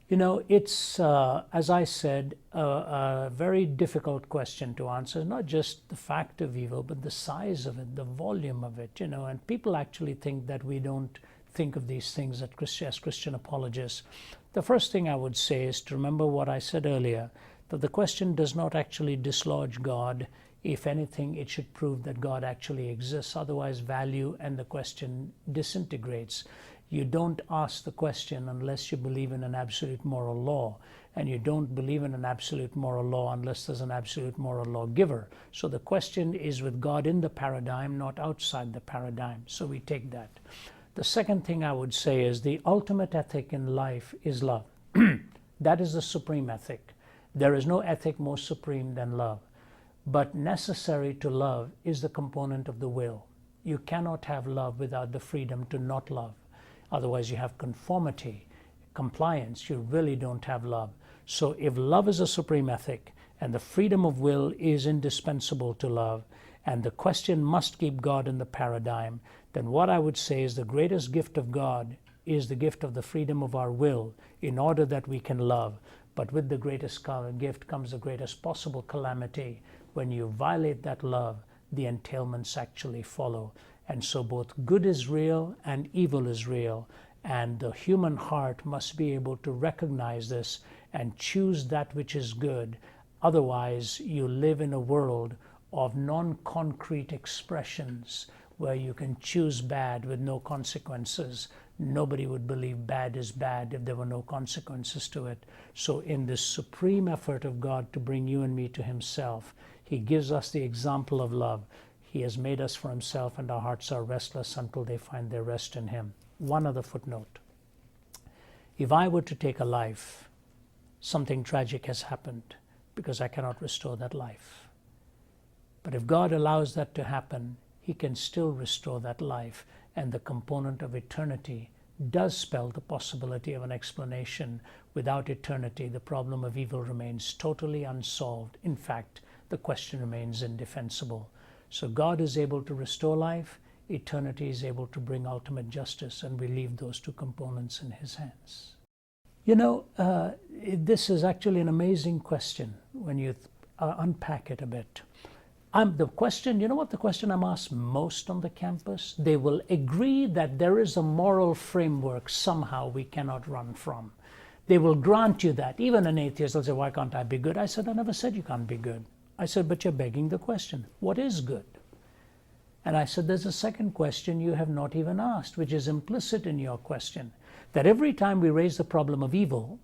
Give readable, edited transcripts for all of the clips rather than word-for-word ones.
It's, as I said, a very difficult question to answer, not just the fact of evil, but the size of it, the volume of it, and people actually think that we don't think of these things as Christian apologists. The first thing I would say is to remember what I said earlier, that the question does not actually dislodge God. If anything, it should prove that God actually exists. Otherwise, value and the question disintegrates. You don't ask the question unless you believe in an absolute moral law. And you don't believe in an absolute moral law unless there's an absolute moral lawgiver. So the question is with God in the paradigm, not outside the paradigm. So we take that. The second thing I would say is the ultimate ethic in life is love. That is the supreme ethic. There is no ethic more supreme than love. But necessary to love is the component of the will. You cannot have love without the freedom to not love. Otherwise, you have conformity, compliance. You really don't have love. So if love is a supreme ethic and the freedom of will is indispensable to love, and the question must keep God in the paradigm, then what I would say is the greatest gift of God is the gift of the freedom of our will in order that we can love. But with the greatest gift comes the greatest possible calamity. When you violate that love, the entailments actually follow. And so both good is real and evil is real. And the human heart must be able to recognize this and choose that which is good. Otherwise, you live in a world of non-concrete expressions where you can choose bad with no consequences. Nobody would believe bad is bad if there were no consequences to it. So in this supreme effort of God to bring you and me to himself, he gives us the example of love. He has made us for himself, and our hearts are restless until they find their rest in him. One other footnote. If I were to take a life, something tragic has happened because I cannot restore that life. But if God allows that to happen, he can still restore that life, and the component of eternity does spell the possibility of an explanation. Without eternity, the problem of evil remains totally unsolved. In fact, the question remains indefensible. So God is able to restore life, eternity is able to bring ultimate justice, and we leave those two components in his hands. This is actually an amazing question when you unpack it a bit. The question I'm asked most on the campus? They will agree that there is a moral framework somehow we cannot run from. They will grant you that. Even an atheist will say, why can't I be good? I said, I never said you can't be good. I said, but you're begging the question, what is good? And I said, there's a second question you have not even asked, which is implicit in your question, that every time we raise the problem of evil,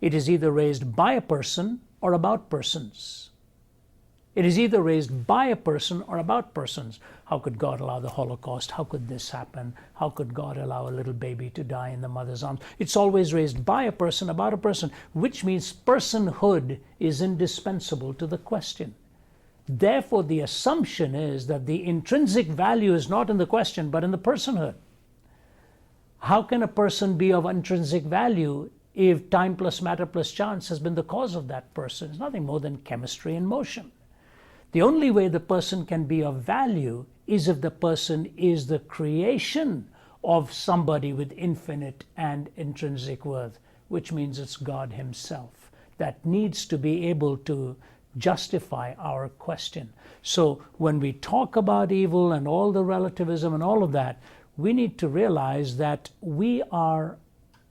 it is either raised by a person or about persons. It is either raised by a person or about persons. How could God allow the Holocaust? How could this happen? How could God allow a little baby to die in the mother's arms? It's always raised by a person, about a person, which means personhood is indispensable to the question. Therefore, the assumption is that the intrinsic value is not in the question, but in the personhood. How can a person be of intrinsic value if time plus matter plus chance has been the cause of that person? It's nothing more than chemistry in motion. The only way the person can be of value is if the person is the creation of somebody with infinite and intrinsic worth, which means it's God himself that needs to be able to justify our question. So when we talk about evil and all the relativism and all of that, we need to realize that we are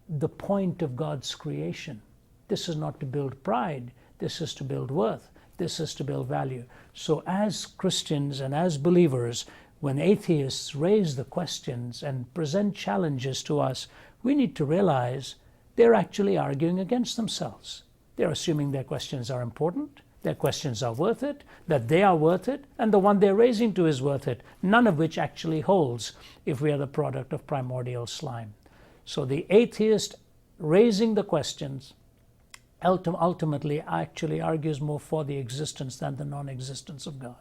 the point of God's creation. This is not to build pride. This is to build worth. This is to build value. So as Christians and as believers, when atheists raise the questions and present challenges to us, we need to realize they're actually arguing against themselves. They're assuming their questions are important, their questions are worth it, that they are worth it, and the one they're raising to is worth it, none of which actually holds if we are the product of primordial slime. So the atheist raising the questions ultimately actually argues more for the existence than the non-existence of God.